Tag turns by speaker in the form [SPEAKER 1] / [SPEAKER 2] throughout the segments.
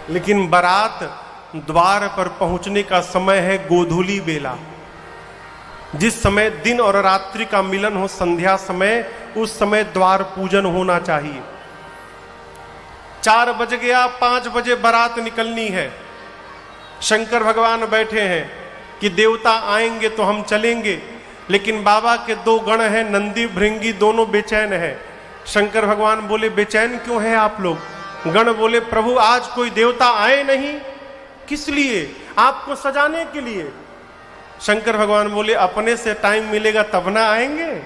[SPEAKER 1] लेकिन बारात द्वार पर पहुंचने का समय है गोधूली बेला। जिस समय दिन और रात्रि का मिलन हो, संध्या समय, उस समय द्वार पूजन होना चाहिए। 4 बज गया, 5 बजे बारात निकलनी है। शंकर भगवान बैठे हैं कि देवता आएंगे तो हम चलेंगे, लेकिन बाबा के 2 गण हैं, नंदी भृंगी, दोनों बेचैन हैं। शंकर भगवान बोले, बेचैन क्यों हैं आप लोग? गण बोले, प्रभु आज कोई देवता आए नहीं। किस लिए? आपको सजाने के लिए। शंकर भगवान बोले, अपने से टाइम मिलेगा तब ना आएंगे।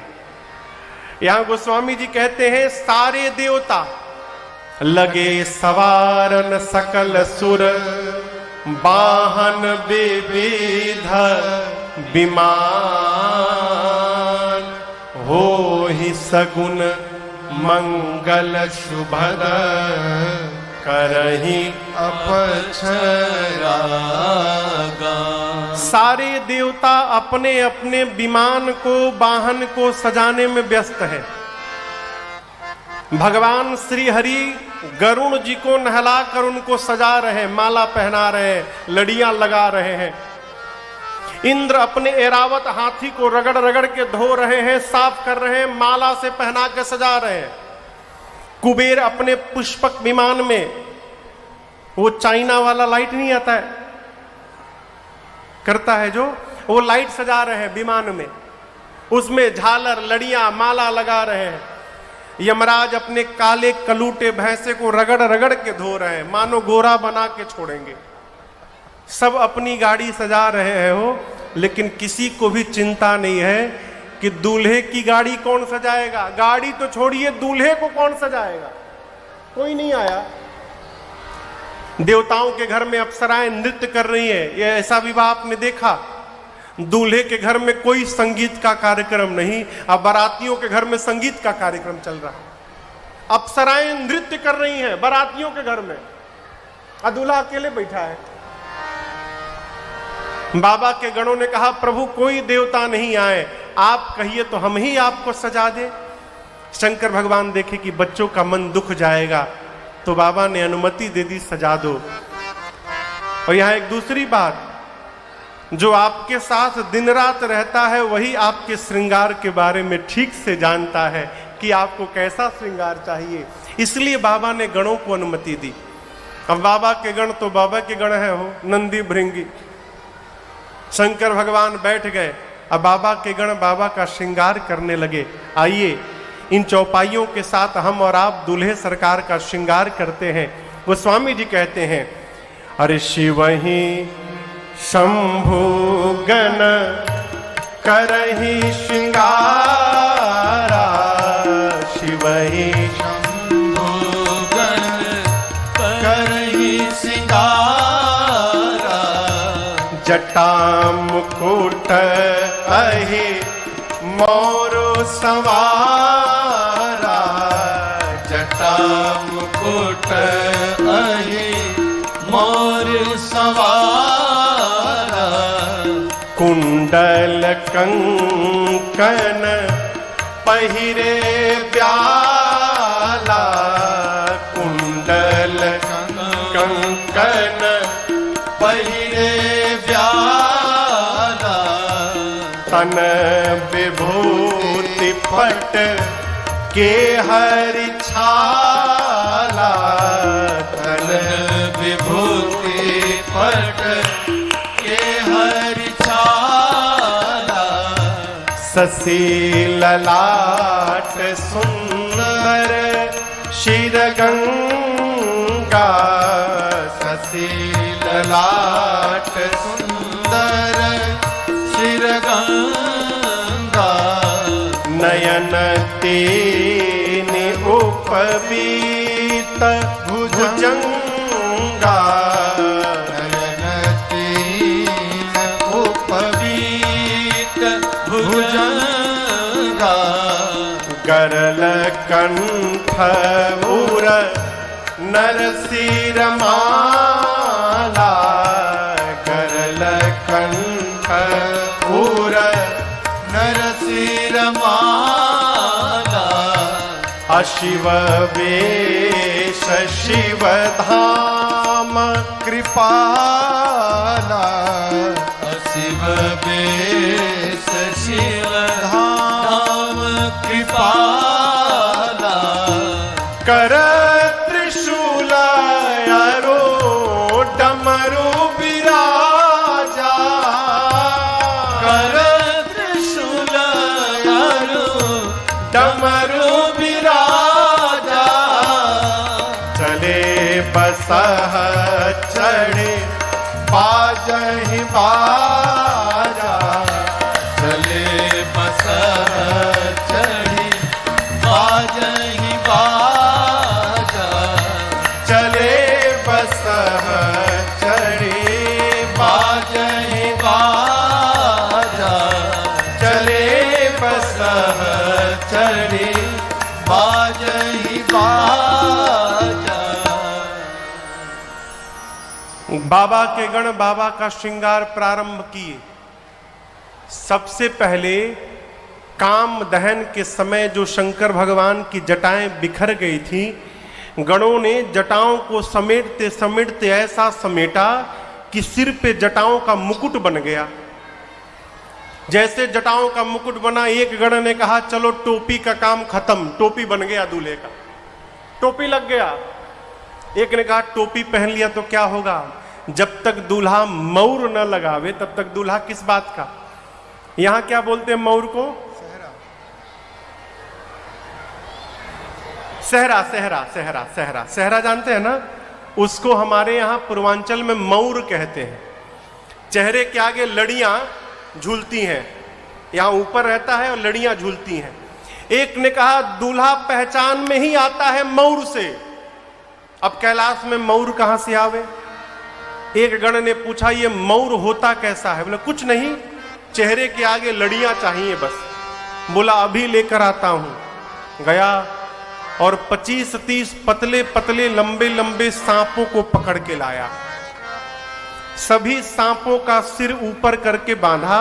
[SPEAKER 1] यहां गोस्वामी जी कहते हैं, सारे देवता लगे सवारन सकल सुर, वाहन विविध विमान, हो ही सगुन मंगल शुभद, करही अपछरागा। सारे देवता अपने अपने विमान को, वाहन को सजाने में व्यस्त है। भगवान श्री हरि गरुण जी को नहलाकर उनको सजा रहे हैं, माला पहना रहे हैं, लड़ियां लगा रहे हैं। इंद्र अपने ऐरावत हाथी को रगड़ रगड़ के धो रहे हैं, साफ कर रहे हैं, माला से पहना के सजा रहे हैं। कुबेर अपने पुष्पक विमान में, वो चाइना वाला लाइट नहीं आता है, करता है जो, वो लाइट सजा रहे हैं विमान में, उसमें झालर लड़ियां माला लगा रहे हैं। यमराज अपने काले कलूटे भैंसे को रगड़ रगड़ के धो रहे हैं, मानो गोरा बना के छोड़ेंगे। सब अपनी गाड़ी सजा रहे हैं हो, लेकिन किसी को भी चिंता नहीं है कि दूल्हे की गाड़ी कौन सजाएगा। गाड़ी तो छोड़िए, दूल्हे को कौन सजाएगा? कोई नहीं आया। देवताओं के घर में अप्सराएं नृत्य कर रही हैं, ये ऐसा विवाह आपने देखा? दूल्हे के घर में कोई संगीत का कार्यक्रम नहीं, अब बारातियों के घर में संगीत का कार्यक्रम चल रहा है। अप्सराएं नृत्य कर रही हैं बारातियों के घर में, और दूल्हा अकेले बैठा है। बाबा के गणों ने कहा, प्रभु कोई देवता नहीं आए, आप कहिए तो हम ही आपको सजा दे। शंकर भगवान देखे कि बच्चों का मन दुख जाएगा, तो बाबा ने अनुमति दे दी, सजा दो। और यहां एक दूसरी बात, जो आपके साथ दिन रात रहता है वही आपके श्रृंगार के बारे में ठीक से जानता है कि आपको कैसा श्रृंगार चाहिए। इसलिए बाबा ने गणों को अनुमति दी। अब बाबा के गण तो बाबा के गण है हो, नंदी भृंगी। शंकर भगवान बैठ गए, अब बाबा के गण बाबा का श्रृंगार करने लगे। आइए इन चौपाइयों के साथ हम और आप दूल्हे सरकार का श्रृंगार करते हैं। वो स्वामी जी कहते हैं, अरे शिव ही शंभु गण करहि श्रृंगारा, शिव ही
[SPEAKER 2] शंभु गण करहि श्रृंगारा,
[SPEAKER 1] जटा मुकुट अहि मोरो संवारा,
[SPEAKER 2] जटा मुकुट अहि मोर संवारा,
[SPEAKER 1] कुंडल कंकन पहिरे ब्याला, कुंडल कंकन
[SPEAKER 2] पहिरे ब्याला,
[SPEAKER 1] तन विभूति पट के हरि छाला,
[SPEAKER 2] तन विभूति पट के हरि छाला,
[SPEAKER 1] शशि ललाट सुंदर शिरगंगा,
[SPEAKER 2] शशि ललाट सुंदर शिरगंगा,
[SPEAKER 1] नयन तीन उपवीत भुजंगा,
[SPEAKER 2] नयन तीन उपवीत भुजंगा,
[SPEAKER 1] गरल कंठ उर नरसिरमाला, गरल कंठ उर
[SPEAKER 2] नरसिरमाला,
[SPEAKER 1] अशिव वेश शिव धाम
[SPEAKER 2] कृपाला शिव बेस शिव धाम कृपाला
[SPEAKER 1] कर त्रिशूल अरो डमरू विराजा
[SPEAKER 2] कर त्रिशूल अरो
[SPEAKER 1] डमरू
[SPEAKER 2] विराजा
[SPEAKER 1] चले बसह चढ़े बाजहि बाजा
[SPEAKER 2] चले बसह चढ़ी बाजहि बाजा
[SPEAKER 1] चले बसह चढ़े
[SPEAKER 2] बाजहि बाजा
[SPEAKER 1] चले
[SPEAKER 2] बसह चढ़ी बाजहि बाजा
[SPEAKER 1] बाबा के गण बाबा का श्रृंगार प्रारंभ किए। सबसे पहले काम दहन के समय जो शंकर भगवान की जटाएं बिखर गई थी, गणों ने जटाओं को समेटते समेटते ऐसा समेटा कि सिर पे जटाओं का मुकुट बन गया। जैसे जटाओं का मुकुट बना, एक गण ने कहा चलो टोपी का काम खत्म, टोपी बन गया दूल्हे का, टोपी लग गया। एक ने कहा टोपी पहन लिया तो क्या होगा, जब तक दूल्हा मौर न लगावे तब तक दूल्हा किस बात का। यहां क्या बोलते हैं मौर को? सहरा। सहरा सहरा सहरा सहरा जानते हैं ना, उसको हमारे यहां पूर्वांचल में मौर कहते हैं। चेहरे के आगे लड़ियां झूलती हैं, यहां ऊपर रहता है और लड़ियां झूलती हैं। एक ने कहा दूल्हा पहचान में ही आता है मौर से, अब कैलाश में मौर कहां से आवे। एक गण ने पूछा ये मौर होता कैसा है? बोले कुछ नहीं, चेहरे के आगे लड़ियां चाहिए बस। बोला अभी लेकर आता हूं। गया और 25-30 पतले पतले लंबे लंबे सांपों को पकड़ के लाया। सभी सांपों का सिर ऊपर करके बांधा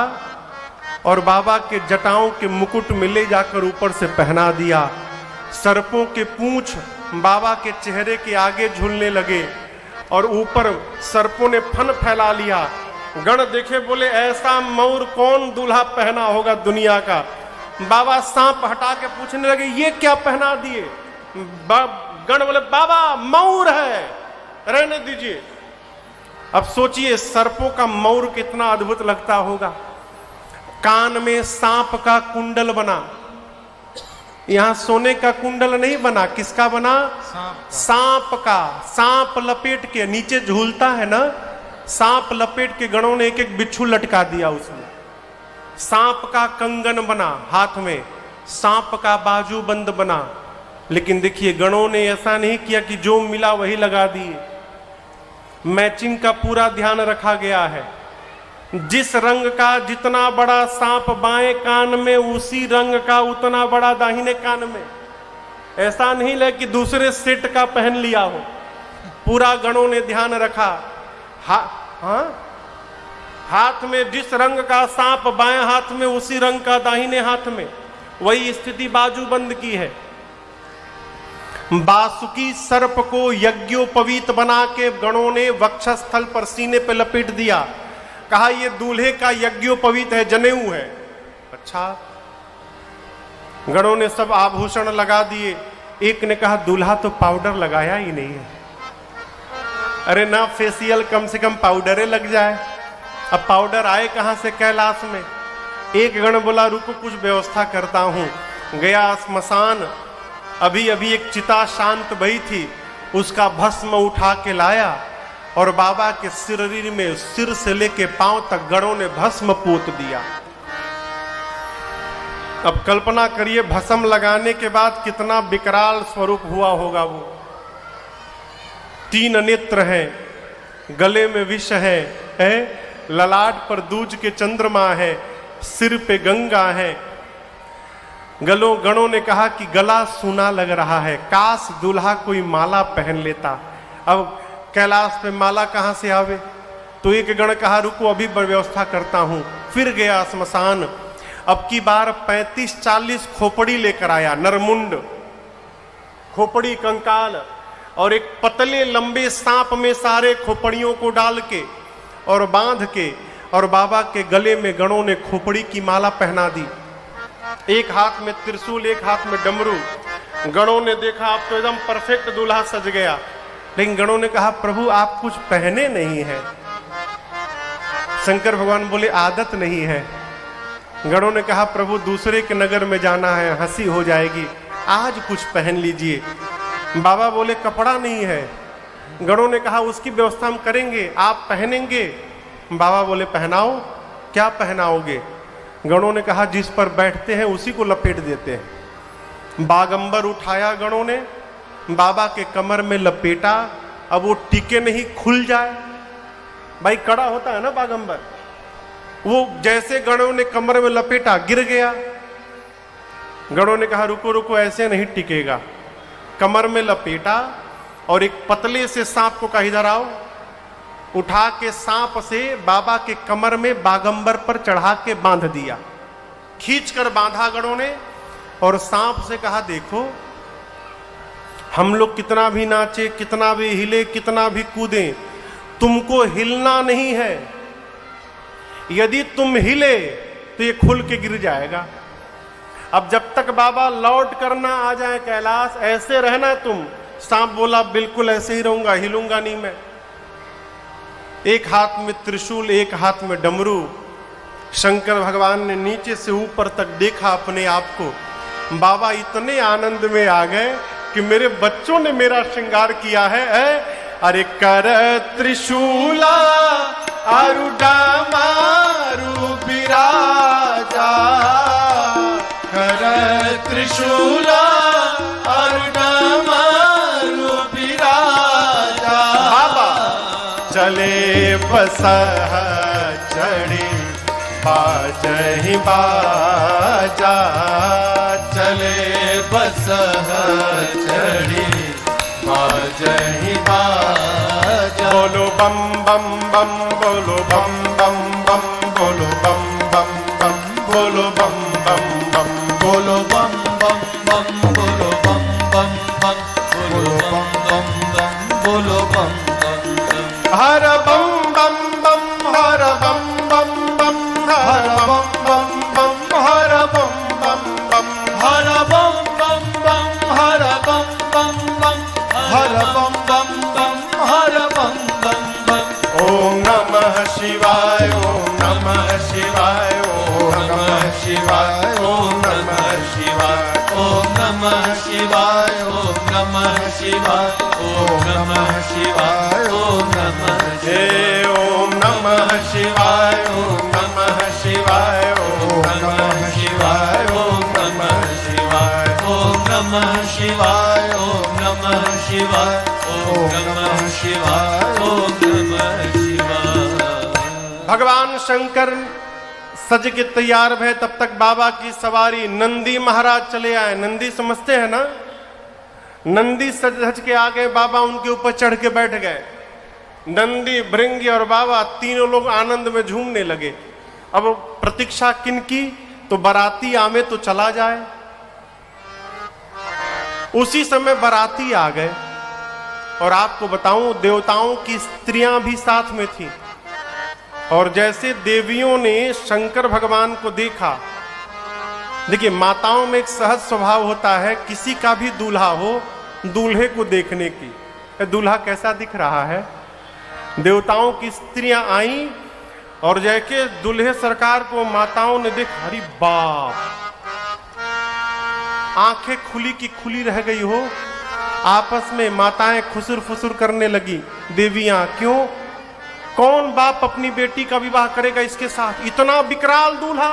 [SPEAKER 1] और बाबा के जटाओं के मुकुट में ले जाकर ऊपर से पहना दिया। सर्पों के पूंछ बाबा के चेहरे के आगे झूलने लगे और ऊपर सर्पों ने फन फैला लिया। गण देखे, बोले ऐसा मौर कौन दूल्हा पहना होगा दुनिया का। बाबा सांप हटा के पूछने लगे ये क्या पहना दिए। गण बोले बाबा मौर है, रहने दीजिए। अब सोचिए सर्पों का मौर कितना अद्भुत लगता होगा। कान में सांप का कुंडल बना, यहां सोने का कुंडल नहीं बना, किसका बना? सांप का। सांप लपेट के नीचे झूलता है ना, सांप लपेट के गणों ने एक एक बिच्छू लटका दिया उसमें। सांप का कंगन बना हाथ में, सांप का बाजू बंद बना। लेकिन देखिए गणों ने ऐसा नहीं किया कि जो मिला वही लगा दिए, मैचिंग का पूरा ध्यान रखा गया है। जिस रंग का जितना बड़ा सांप बाएं कान में, उसी रंग का उतना बड़ा दाहिने कान में। ऐसा नहीं ले कि दूसरे सेट का पहन लिया हो, पूरा गणों ने ध्यान रखा। हाथ में जिस रंग का सांप बाएं हाथ में, उसी रंग का दाहिने हाथ में, वही स्थिति बाजूबंद की है। बासुकी सर्प को यज्ञोपवीत बना के गणों ने वक्षस्थल पर सीने पे लपेट दिया। कहा ये दूल्हे का यज्ञोपवीत है, जनेऊ है। अच्छा, गणों ने सब आभूषण लगा दिए। एक ने कहा दूल्हा तो पाउडर लगाया ही नहीं है। अरे ना फेशियल, कम से कम पाउडरे लग जाए। अब पाउडर आए कहां से कैलाश में। एक गण बोला रुको कुछ व्यवस्था करता हूं। गया श्मशान, अभी अभी एक चिता शांत भई थी, उसका भस्म उठा के लाया और बाबा के शरीर में सिर से लेके पांव तक गणों ने भस्म पोत दिया। अब कल्पना करिए भस्म लगाने के बाद कितना विकराल स्वरूप हुआ होगा वो। 3 नेत्र हैं, गले में विष है, ललाट पर दूज के चंद्रमा है, सिर पे गंगा है। गणों ने कहा कि गला सूना लग रहा है, काश दूल्हा कोई माला पहन लेता। अब कैलाश पे माला कहां से आवे। तो एक गण कहा रुको अभी व्यवस्था करता हूं। फिर गया श्मशान, अब की बार 35-40 खोपड़ी लेकर आया, नरमुंड खोपड़ी कंकाल। और एक पतले लंबे सांप में सारे खोपड़ियों को डाल के और बांध के और बाबा के गले में गणों ने खोपड़ी की माला पहना दी। एक हाथ में त्रिशूल, एक हाथ में डमरू। गणों ने देखा आप तो एकदम परफेक्ट दूल्हा सज गया, लेकिन गणों ने कहा प्रभु आप कुछ पहने नहीं है। शंकर भगवान बोले आदत नहीं है। गणों ने कहा प्रभु दूसरे के नगर में जाना है, हंसी हो जाएगी, आज कुछ पहन लीजिए। बाबा बोले कपड़ा नहीं है। गणों ने कहा उसकी व्यवस्था हम करेंगे, आप पहनेंगे। बाबा बोले पहनाओ। क्या पहनाओगे? गणों ने कहा जिस पर बैठते हैं उसी को लपेट देते हैं। बागंबर उठाया गणों ने, बाबा के कमर में लपेटा। अब वो टिके नहीं, खुल जाए। भाई कड़ा होता है ना बागंबर, वो जैसे गणों ने कमर में लपेटा गिर गया। गणों ने कहा रुको रुको, ऐसे नहीं टिकेगा। कमर में लपेटा और एक पतले से सांप को कहा इधर आओ। उठा के सांप से बाबा के कमर में बागंबर पर चढ़ा के बांध दिया। खींचकर बांधा गणों ने और सांप से कहा देखो हम लोग कितना भी नाचे, कितना भी हिले, कितना भी कूदें, तुमको हिलना नहीं है। यदि तुम हिले तो ये खुल के गिर जाएगा। अब जब तक बाबा लौट करना आ जाए कैलाश, ऐसे रहना तुम। सांप बोला बिल्कुल ऐसे ही रहूंगा, हिलूंगा नहीं मैं। एक हाथ में त्रिशूल, एक हाथ में डमरू। शंकर भगवान ने नीचे से ऊपर तक देखा अपने आप को। बाबा इतने आनंद में आ गए कि मेरे बच्चों ने मेरा श्रृंगार किया है। अरे कर त्रिशूला अरुडा मारू बिराजा,
[SPEAKER 2] कर त्रिशूला अरुडा मारू बिराजा।
[SPEAKER 1] बाबा चले बसह चढ़ी बाजहि बाजा,
[SPEAKER 2] चले बसह चढ़ी बाजहि बाजा।
[SPEAKER 1] बोलो बम बम बम, बोलो बम बम बम, बोलो बम बम बम, बोलो बम बम बम,
[SPEAKER 2] बोलो बम बम बम, बोलो बम बम बम, बोलो बम बम बम, बोलो बम बम बम।
[SPEAKER 1] हर बम बम बम, हर बम बम बम, हर बम बम बम, हर बम बम बम,
[SPEAKER 2] हर बम बम बम, हर बम बम बम, हर बम बम बम, हर बम बम बम।
[SPEAKER 1] ओम नमः शिवाय, ओम नमः शिवाय, ओम नमः शिवाय, ओम नमः शिवाय,
[SPEAKER 2] ओम नमः शिवाय, ओम नमः शिवाय, ओम नमः शिवाय, ओम नमः
[SPEAKER 1] हे ओम नमः शिवाय, ओम नमः शिवाय, ओम नमः शिवाय, ओम नमः शिवाय,
[SPEAKER 2] ओम नमः शिवाय, ओम नमः शिवाय, ओम नमः शिवाय, ओम नमः शिवाय।
[SPEAKER 1] भगवान शंकर सज के तैयार भय, तब तक बाबा की सवारी नंदी महाराज चले आए। नंदी समझते हैं ना? नंदी सज धज के आ गए, बाबा उनके ऊपर चढ़ के बैठ गए। नंदी, भृंगी और बाबा तीनों लोग आनंद में झूमने लगे। अब प्रतीक्षा किनकी? तो बाराती आवे तो चला जाए। उसी समय बाराती आ गए और आपको बताऊं देवताओं की स्त्रियां भी साथ में थी। और जैसे देवियों ने शंकर भगवान को देखा, देखिए माताओं में एक सहज स्वभाव होता है, किसी का भी दूल्हा हो दूल्हे को देखने की, दूल्हा कैसा दिख रहा है। देवताओं की स्त्रियां आई और जैसे दूल्हे सरकार को माताओं ने देखा, अरे बाप, आंखें खुली की खुली रह गई हो। आपस में माताएं खुसुर फुसुर करने लगी। देवियां क्यों? कौन बाप अपनी बेटी का विवाह करेगा इसके साथ? इतना विकराल दूल्हा,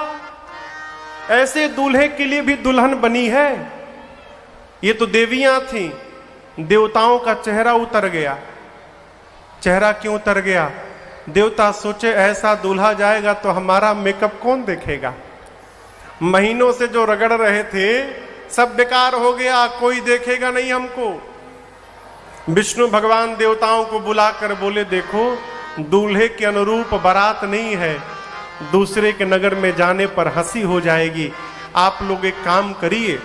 [SPEAKER 1] ऐसे दूल्हे के लिए भी दुल्हन बनी है। ये तो देवियां थीं। देवताओं का चेहरा उतर गया। चेहरा क्यों उतर गया? देवता सोचे ऐसा दूल्हा जाएगा तो हमारा मेकअप कौन देखेगा। महीनों से जो रगड़ रहे थे सब बेकार हो गया, कोई देखेगा नहीं हमको। विष्णु भगवान देवताओं को बुलाकर बोले देखो दूल्हे के अनुरूप बारात नहीं है, दूसरे के नगर में जाने पर हंसी हो जाएगी। आप लोग एक काम करिए,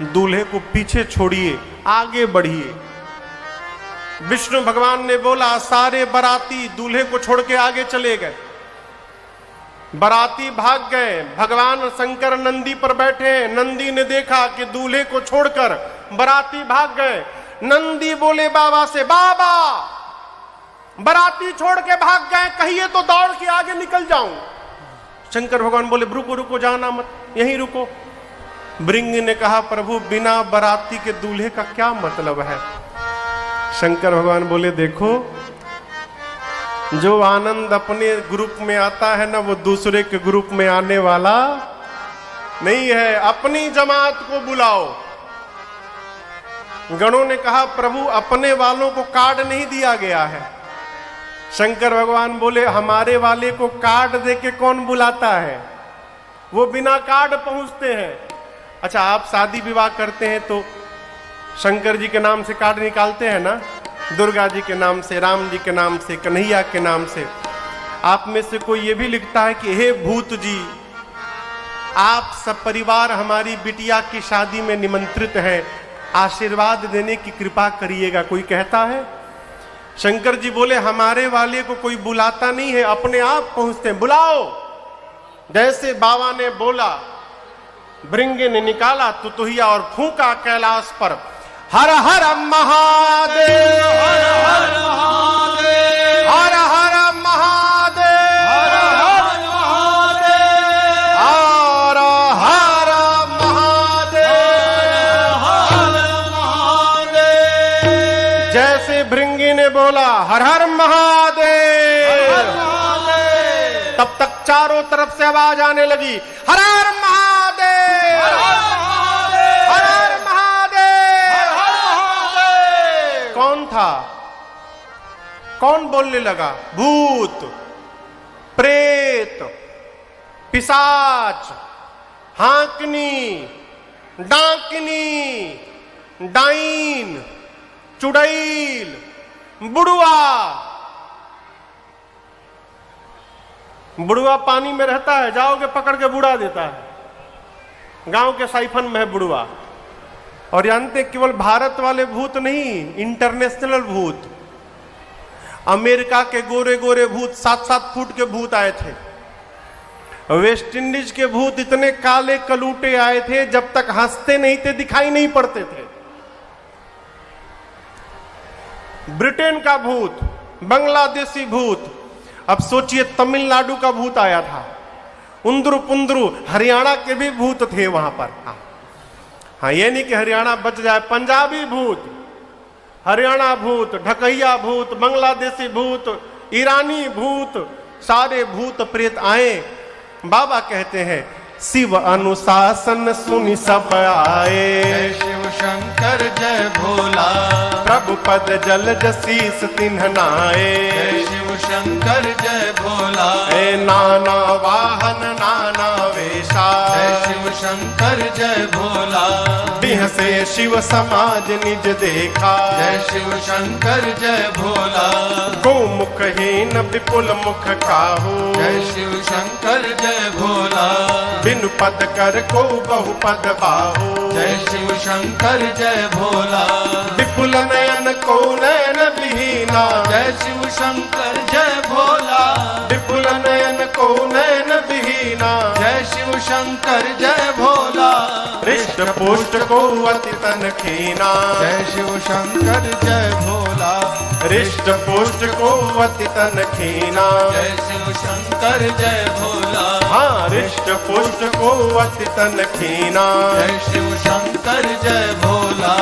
[SPEAKER 1] दूल्हे को पीछे छोड़िए, आगे बढ़िए। विष्णु भगवान ने बोला, सारे बाराती दूल्हे को छोड़ के आगे चले गए। बाराती भाग गए। भगवान शंकर नंदी पर बैठे। नंदी ने देखा कि दूल्हे को छोड़कर बाराती भाग गए। नंदी बोले बाबा से, बाबा बाराती छोड़ के भाग गए, कहिए तो दौड़ के आगे निकल जाऊं। शंकर भगवान बोले, रुको रुको, जाना मत, यहीं रुको। भृंगी ने कहा, प्रभु बिना बाराती के दूल्हे का क्या मतलब है? शंकर भगवान बोले, देखो जो आनंद अपने ग्रुप में आता है ना, वो दूसरे के ग्रुप में आने वाला नहीं है। अपनी जमात को बुलाओ। गणों ने कहा, प्रभु अपने वालों को कार्ड नहीं दिया गया है। शंकर भगवान बोले, हमारे वाले को कार्ड देके कौन बुलाता है? वो बिना कार्ड पहुंचते हैं। अच्छा, आप शादी विवाह करते हैं तो शंकर जी के नाम से कार्ड निकालते हैं ना, दुर्गा जी के नाम से, राम जी के नाम से, कन्हैया के नाम से। आप में से कोई ये भी लिखता है कि हे भूत जी, आप सब परिवार हमारी बिटिया की शादी में निमंत्रित हैं, आशीर्वाद देने की कृपा करिएगा? कोई कहता है? शंकर जी बोले, हमारे वाले को कोई बुलाता नहीं है, अपने आप पहुंचते हैं, बुलाओ। जैसे बाबा ने बोला, भृंगी ने निकाला तुतुहिया और फूंका कैलाश पर, हर हर महादेव, हर हर महादेव, हर हर महादेव, हर हर महादेव, हर हर महादेव, हर महादेव। जैसे भृंगी ने बोला हर हर महादेव, तब तक चारों तरफ से आवाज आने लगी, हर हर महादेव, हर हर महादेव। कौन था? कौन बोलने लगा? भूत, प्रेत, पिशाच, हाकनी, डाकिनी, डाइन, चुड़ैल, बुढ़वा। बुढ़वा पानी में रहता है, जाओगे पकड़ के बुड़ा देता है। गांव के साइफन में है बुढ़वा। और जानते, केवल भारत वाले भूत नहीं, इंटरनेशनल भूत। अमेरिका के गोरे गोरे भूत, 7-7 फुट के भूत आए थे। वेस्ट इंडीज के भूत इतने काले कलूटे आए थे, जब तक हंसते नहीं थे दिखाई नहीं पड़ते थे। ब्रिटेन का भूत, बांग्लादेशी भूत। अब सोचिए, तमिलनाडु का भूत आया था, उंदरू पुंदरू। हरियाणा के भी भूत थे वहां पर। हाँ, ये नहीं कि हरियाणा बच जाए। पंजाबी भूत, हरियाणा भूत, ढकैया भूत, बांग्लादेशी भूत, ईरानी भूत, सारे भूत प्रेत आए। बाबा कहते हैं, शिव अनुशासन सुनि सब आए,
[SPEAKER 2] जय शिव शंकर जय भोला,
[SPEAKER 1] प्रभु पद जलज शीस तिन्ह नाए,
[SPEAKER 2] जय शिव शंकर जय भोला,
[SPEAKER 1] ए नाना वाहन नाना वेशा,
[SPEAKER 2] जय शिव शंकर जय भोला,
[SPEAKER 1] बिह से शिव समाज निज देखा,
[SPEAKER 2] जय शिव शंकर जय भोला,
[SPEAKER 1] गोमुखहीन विपुल मुख काहू,
[SPEAKER 2] जय शिव शंकर जय भोला,
[SPEAKER 1] बिनु पद कर को बहु पद बाहू,
[SPEAKER 2] जय शिव शंकर जय भोला,
[SPEAKER 1] विपुल नयन को नयन विहीना,
[SPEAKER 2] जय शिव शंकर जय भोला,
[SPEAKER 1] विपुल नयन को नयन विहीना,
[SPEAKER 2] जय शिव शंकर जय भोला,
[SPEAKER 1] हृष्ट पुष्ट को अति तन खीना,
[SPEAKER 2] जय शिव शंकर जय भोला,
[SPEAKER 1] हृष्ट पुष्ट को अति तन खीना,
[SPEAKER 2] जय शिव शंकर जय भोला,
[SPEAKER 1] हाँ हृष्ट पुष्ट को अति तन खीना।
[SPEAKER 2] जय शिव शंकर जय भोला।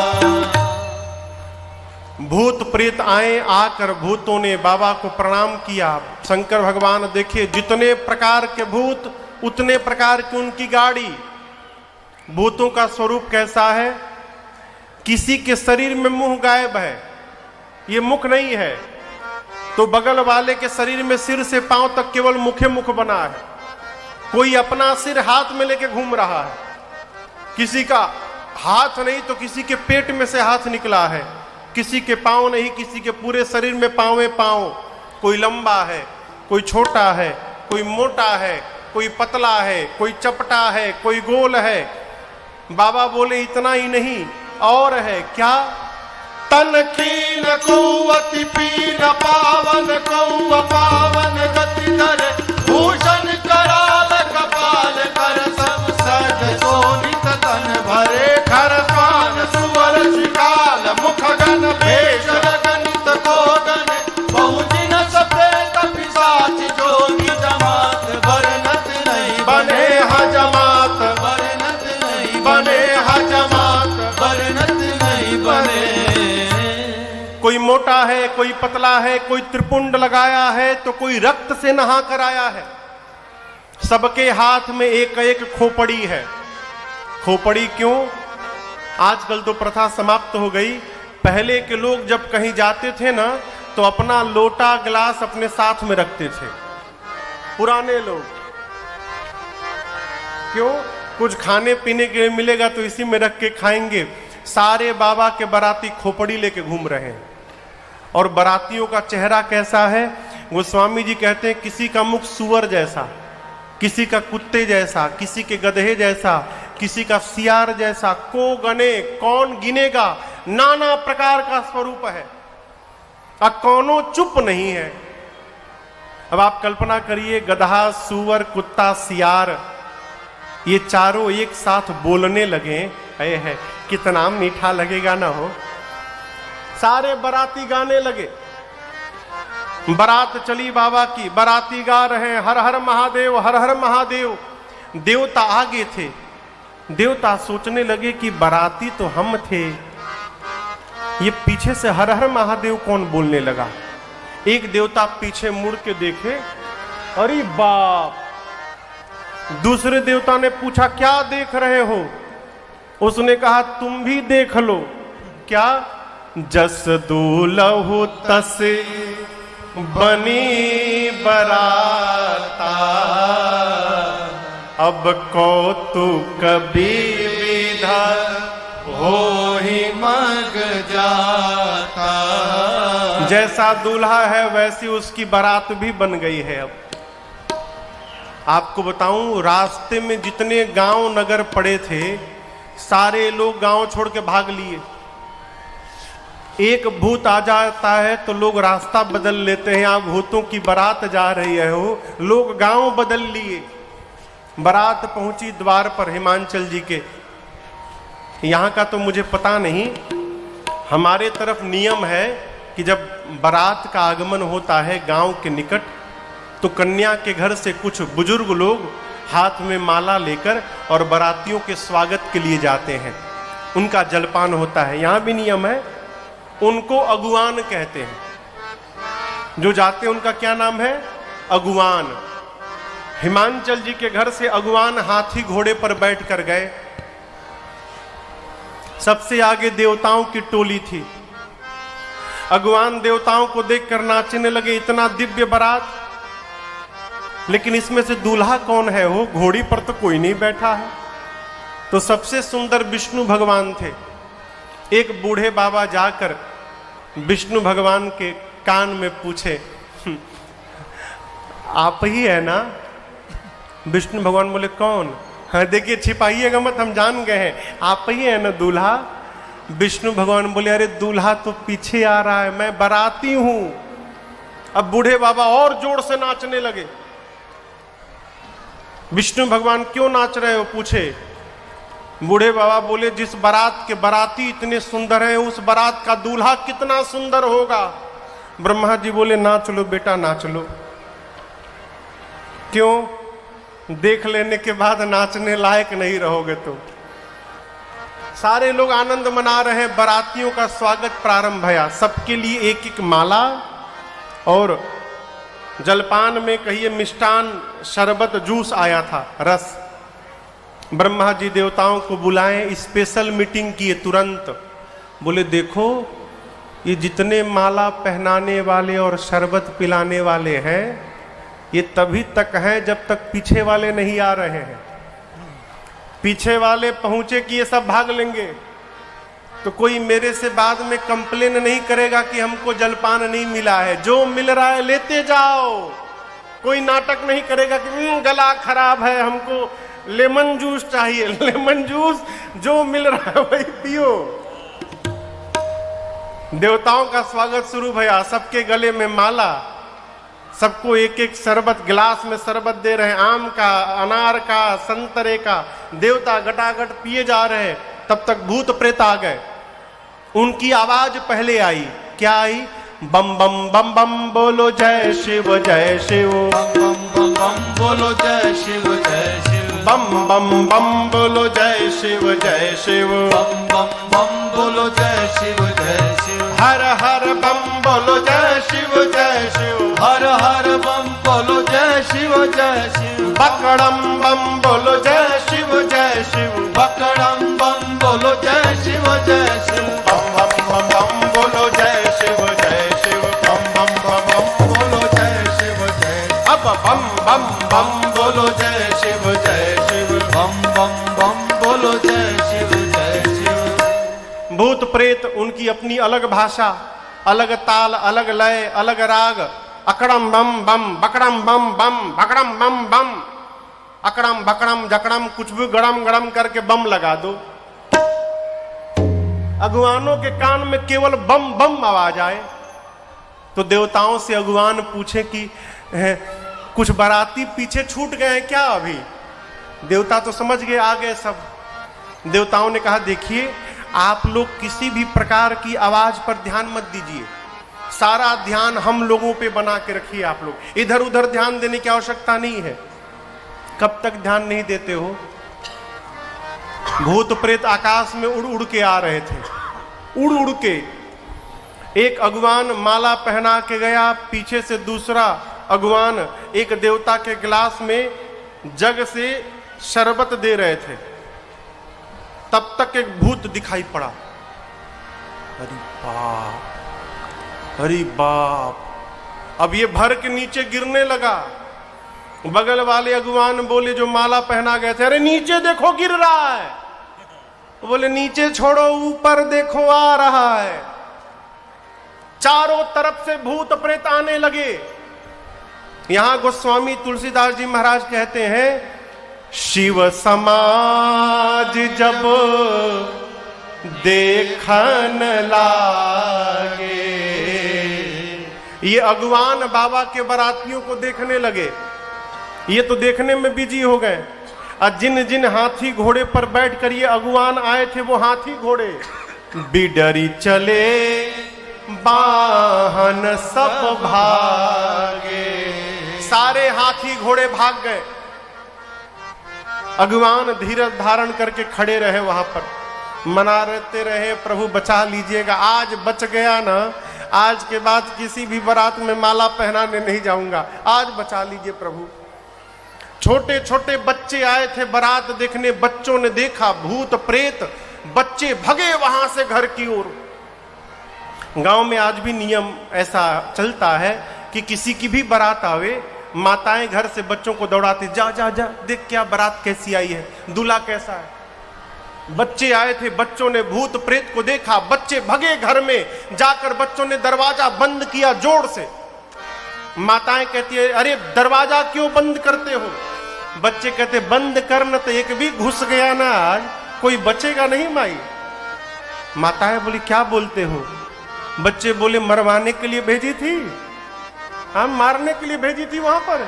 [SPEAKER 1] भूत प्रेत आए, आकर भूतों ने बाबा को प्रणाम किया। शंकर भगवान देखिए, जितने प्रकार के भूत उतने प्रकार की उनकी गाड़ी। भूतों का स्वरूप कैसा है? किसी के शरीर में मुंह गायब है, ये मुख नहीं है, तो बगल वाले के शरीर में सिर से पांव तक केवल मुखे मुख बना है। कोई अपना सिर हाथ में लेके घूम रहा है, किसी का हाथ नहीं तो किसी के पेट में से हाथ निकला है, किसी के पांव नहीं, किसी के पूरे शरीर में पांव पांव। कोई लंबा है, कोई छोटा है, कोई मोटा है, कोई पतला है, कोई चपटा है, कोई गोल है। बाबा बोले इतना ही नहीं और है क्या?
[SPEAKER 2] तन कीन को अति पीन पावन को पावन गति धर भूषण कराल कपाल कर सब सज सोनित तन भरे खर पान सुवर शिकाल मुख गण भेष गणित को गण बहुजिन सप्रेत पिशाच जोगी जमात वर्णत नहीं
[SPEAKER 1] बने हजमात,
[SPEAKER 2] वर्णत नहीं
[SPEAKER 1] बने हजमात।
[SPEAKER 2] वर्णत नहीं बने।
[SPEAKER 1] कोई मोटा है, कोई पतला है, कोई त्रिपुंड लगाया है तो कोई रक्त से नहा कर आया है। सबके हाथ में एक एक खोपड़ी है। खोपड़ी क्यों? आजकल तो प्रथा समाप्त हो गई। पहले के लोग जब कहीं जाते थे ना तो अपना लोटा गिलास अपने साथ में रखते थे, पुराने लोग। क्यों? कुछ खाने पीने के लिए मिलेगा तो इसी में रख के खाएंगे। सारे बाबा के बाराती खोपड़ी लेके घूम रहे हैं। और बारातियों का चेहरा कैसा है? गोस्वामी जी कहते हैं किसी का मुख सुअर जैसा, किसी का कुत्ते जैसा, किसी के गधे जैसा, किसी का सियार जैसा। को गने, कौन गिनेगा? नाना प्रकार का स्वरूप है, अब कौनो चुप नहीं है। अब आप कल्पना करिए, गधा, सुअर, कुत्ता, सियार, ये चारों एक साथ बोलने लगे, है कितना मीठा लगेगा ना हो। सारे बाराती गाने लगे। बारात चली बाबा की, बाराती गा रहे हैं हर हर महादेव, हर हर महादेव। देवता आगे थे। देवता सोचने लगे कि बाराती तो हम थे, ये पीछे से हर हर महादेव कौन बोलने लगा। एक देवता पीछे मुड़ के देखे, अरे बाप। दूसरे देवता ने पूछा क्या देख रहे हो? उसने कहा तुम भी देख लो। क्या? जस दूलहु तस बनी बराता, अब कौतुक विधा
[SPEAKER 2] हो ही मग जाता।
[SPEAKER 1] जैसा दूल्हा है वैसी उसकी बारात भी बन गई है। अब आपको बताऊं, रास्ते में जितने गांव नगर पड़े थे सारे लोग गांव छोड़ के भाग लिए। एक भूत आ जाता है तो लोग रास्ता बदल लेते हैं। आप भूतों की बारात जा रही है हो, लोग गांव बदल लिए। बारात पहुंची द्वार पर हिमांचल जी के। यहाँ का तो मुझे पता नहीं, हमारे तरफ नियम है कि जब बारात का आगमन होता है गांव के निकट तो कन्या के घर से कुछ बुजुर्ग लोग हाथ में माला लेकर और बारातियों के स्वागत के लिए जाते हैं। उनका जलपान होता है। यहाँ भी नियम है, उनको अगुवान कहते हैं। जो जाते हैं उनका क्या नाम है? अगुवान। हिमांचल जी के घर से अगुवान हाथी घोड़े पर बैठ कर गए। सबसे आगे देवताओं की टोली थी। अगुवान देवताओं को देखकर नाचने लगे, इतना दिव्य बारात। लेकिन इसमें से दूल्हा कौन है? हो घोड़ी पर तो कोई नहीं बैठा है। तो सबसे सुंदर विष्णु भगवान थे। एक बूढ़े बाबा जाकर विष्णु भगवान के कान में पूछे, आप ही है ना? विष्णु भगवान बोले कौन? हाँ देखिए, छिपाइएगा मत, हम जान गए हैं, आप ही है ना दूल्हा? विष्णु भगवान बोले अरे दूल्हा तो पीछे आ रहा है, मैं बाराती हूं। अब बूढ़े बाबा और जोर से नाचने लगे। विष्णु भगवान क्यों नाच रहे हो पूछे। बूढ़े बाबा बोले जिस बारात के बाराती इतने सुंदर हैं उस बारात का दूल्हा कितना सुंदर होगा। ब्रह्मा जी बोले नाच लो बेटा, नाच लो। क्यों? देख लेने के बाद नाचने लायक नहीं रहोगे तो। सारे लोग आनंद मना रहे हैं। बारातियों का स्वागत प्रारंभ भया। सबके लिए एक एक माला और जलपान में कहिए मिष्टान, शरबत, जूस आया था, रस। ब्रह्मा जी देवताओं को बुलाएं, स्पेशल मीटिंग किए तुरंत। बोले देखो ये जितने माला पहनाने वाले और शरबत पिलाने वाले हैं ये तभी तक हैं जब तक पीछे वाले नहीं आ रहे हैं। पीछे वाले पहुंचे कि ये सब भाग लेंगे तो कोई मेरे से बाद में कंप्लेन नहीं करेगा कि हमको जलपान नहीं मिला है। जो मिल रहा है लेते जाओ। कोई नाटक नहीं करेगा कि गला खराब है हमको लेमन जूस चाहिए। लेमन जूस जो मिल रहा है वही पियो। देवताओं का स्वागत शुरू भया, सबके गले में माला, सबको एक एक शरबत, गिलास में शरबत दे रहे हैं, आम का, अनार का, संतरे का। देवता गटागट पिए जा रहे हैं। तब तक भूत प्रेत आ गए। उनकी आवाज पहले आई। क्या आई? बम बम बम बम बोलो जय शिव जय शिव,
[SPEAKER 2] बम बम बम बोलो जय शिव जय शिव,
[SPEAKER 1] बम बम बम बोलो जय शिव जय शिव,
[SPEAKER 2] बम बम बम बोलो जय शिव जय शिव,
[SPEAKER 1] हर हर बम बोलो जय शिव जय शिव,
[SPEAKER 2] हर हर बम बोलो जय शिव जय शिव,
[SPEAKER 1] बकड़म बम बोलो जय शिव जय शिव,
[SPEAKER 2] बकड़म बम बोलो जय शिव जय शिव,
[SPEAKER 1] बम बम बम बम बोलो जय शिव जय शिव,
[SPEAKER 2] बम बम बम बोलो जय शिव जय,
[SPEAKER 1] अब बम बम बम बोलो जय शिव जय शिव,
[SPEAKER 2] बम बम बम बोलो जय शिव जय शिव।
[SPEAKER 1] भूत प्रेत उनकी अपनी अलग भाषा, अलग ताल, अलग लय, अलग राग। अकड़म बम बम, बकड़म बम बम, बकड़म बम बम, अकड़म बकड़म जकड़म, कुछ भी गड़म गड़म करके बम लगा दो। अगुवानों के कान में केवल बम बम आवाज आए तो देवताओं से अगुवान पूछे कि कुछ बाराती पीछे छूट गए हैं क्या? अभी देवता तो समझ गए, आ गए सब। देवताओं ने कहा देखिए, आप लोग किसी भी प्रकार की आवाज पर ध्यान मत दीजिए, सारा ध्यान हम लोगों पे बना के रखिए। आप लोग इधर उधर ध्यान देने की आवश्यकता नहीं है। कब तक ध्यान नहीं देते हो? भूत प्रेत आकाश में उड़ उड़ के आ रहे थे, उड़ उड़ के। एक अगुवान माला पहना के गया, पीछे से दूसरा अगुवान एक देवता के गिलास में जग से शरबत दे रहे थे। तब तक एक भूत दिखाई पड़ा। अरे बाप, अरे बाप, अब ये भर के नीचे गिरने लगा। बगल वाले अगुवान बोले जो माला पहना गए थे, अरे नीचे देखो गिर रहा है। बोले नीचे छोड़ो, ऊपर देखो आ रहा है। चारों तरफ से भूत प्रेत आने लगे। यहां गोस्वामी तुलसीदास जी महाराज कहते हैं, शिव समाज जब देखन लागे। ये अगुवान बाबा के बारातियों को देखने लगे। ये तो देखने में बिजी हो गए। और जिन जिन हाथी घोड़े पर बैठ कर ये अगुवान आए थे, वो हाथी घोड़े बिडरी चले वाहन सब भागे। सारे हाथी घोड़े भाग गए। अगुवान धीरज धारण करके खड़े रहे वहां पर, मनाते रहे, प्रभु बचा लीजिएगा। आज बच गया ना, आज के बाद किसी भी बारात में माला पहनाने नहीं जाऊंगा, आज बचा लीजिए प्रभु। छोटे छोटे बच्चे आए थे बारात देखने। बच्चों ने देखा भूत प्रेत, बच्चे भगे वहां से घर की ओर। गांव में आज भी नियम ऐसा चलता है कि किसी की भी बारात आवे, माताएं घर से बच्चों को दौड़ाती, जा जा जा देख क्या बारात कैसी आई है, दूल्हा कैसा है। बच्चे आए थे, बच्चों ने भूत प्रेत को देखा, बच्चे भगे घर में। जाकर बच्चों ने दरवाजा बंद किया जोर से। माताएं कहती है, अरे दरवाजा क्यों बंद करते हो? बच्चे कहते, बंद करना तो एक भी घुस गया ना, आज कोई बचेगा नहीं माई। माताएं बोली, क्या बोलते हो? बच्चे बोले, मरवाने के लिए भेजी थी, हम मारने के लिए भेजी थी वहां पर।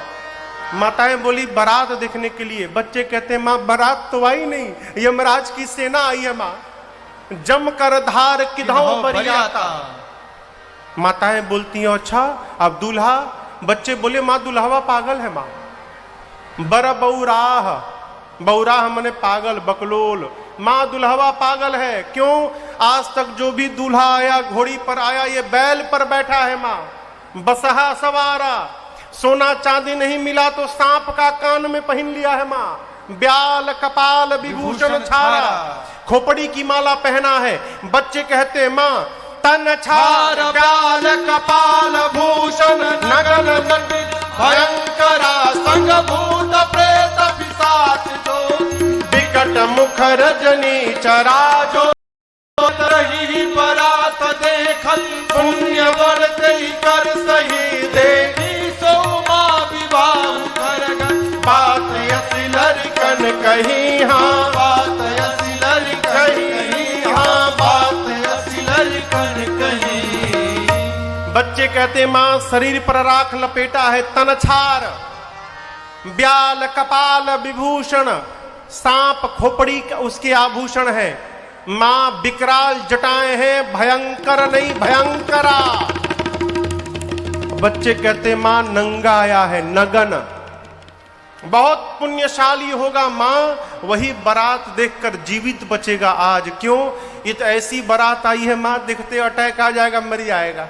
[SPEAKER 1] माताएं बोली, बारात देखने के लिए। बच्चे कहते, मां बारात तो आई नहीं, यमराज की सेना आई है मां, जम कर धार किधों बरियाता। माताएं बोलती हैं, अच्छा अब दूल्हा? बच्चे बोले, मां दुल्हावा पागल है मां। बर बौराह, बौराह मने पागल, बकलोल। मां दुल्हावा पागल है। क्यों? आज तक जो भी दूल्हा आया घोड़ी पर आया, ये बैल पर बैठा है मां, बसहा सवारा। सोना चांदी नहीं मिला तो सांप का कान में पहन लिया है मां। ब्याल कपाल विभूषण छारा, खोपड़ी की माला पहना है। बच्चे कहते, मां तन छार ब्याल कपाल भूषण नगन जटिल भयंकरा संग भूत प्रेत पिशाच जो विकट मुख रजनी चरा जो
[SPEAKER 2] रही बरात देखल पुण्य वर्ते कर सही देवी सोमा विवाह करगन।
[SPEAKER 1] बात यसी लड़कन कही हाँ,
[SPEAKER 2] बात यसी लड़कन कही हाँ, बात यसी लड़कन कही
[SPEAKER 1] बच्चे कहते मां शरीर पर राख लपेटा है तनछार, ब्याल कपाल विभूषण, सांप खोपड़ी उसके आभूषण है। मां विकराल जटाएं हैं, भयंकर नहीं भयंकरा। बच्चे कहते मां नंगा आया है, नगन, बहुत पुण्यशाली होगा मां, वही बारात देखकर जीवित बचेगा आज। क्यों? ये तो ऐसी बारात आई है मां, देखते अटैक आ जाएगा, मर जाएगा।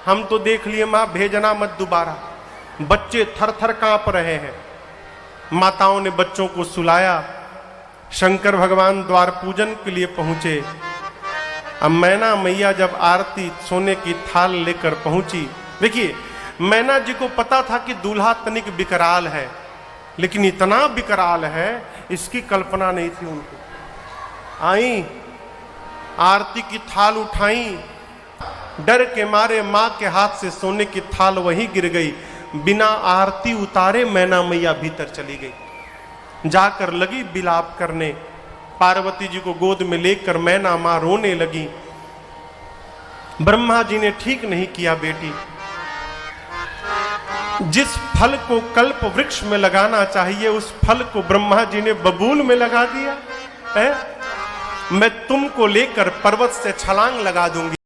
[SPEAKER 1] हम तो देख लिए मां, भेजना मत दोबारा। बच्चे थर थर कांप रहे हैं। माताओं ने बच्चों को सुलाया। शंकर भगवान द्वार पूजन के लिए पहुंचे। अब मैना मैया जब आरती सोने की थाल लेकर पहुंची, देखिए मैना जी को पता था कि दूल्हा तनिक विकराल है, लेकिन इतना विकराल है इसकी कल्पना नहीं थी उनको। आई, आरती की थाल उठाई, डर के मारे मां के हाथ से सोने की थाल वहीं गिर गई। बिना आरती उतारे मैना मैया भीतर चली गई। जाकर लगी बिलाप करने। पार्वती जी को गोद में लेकर मैना मां रोने लगी। ब्रह्मा जी ने ठीक नहीं किया बेटी, जिस फल को कल्प वृक्ष में लगाना चाहिए उस फल को ब्रह्मा जी ने बबूल में लगा दिया है। मैं तुमको लेकर पर्वत से छलांग लगा दूंगी।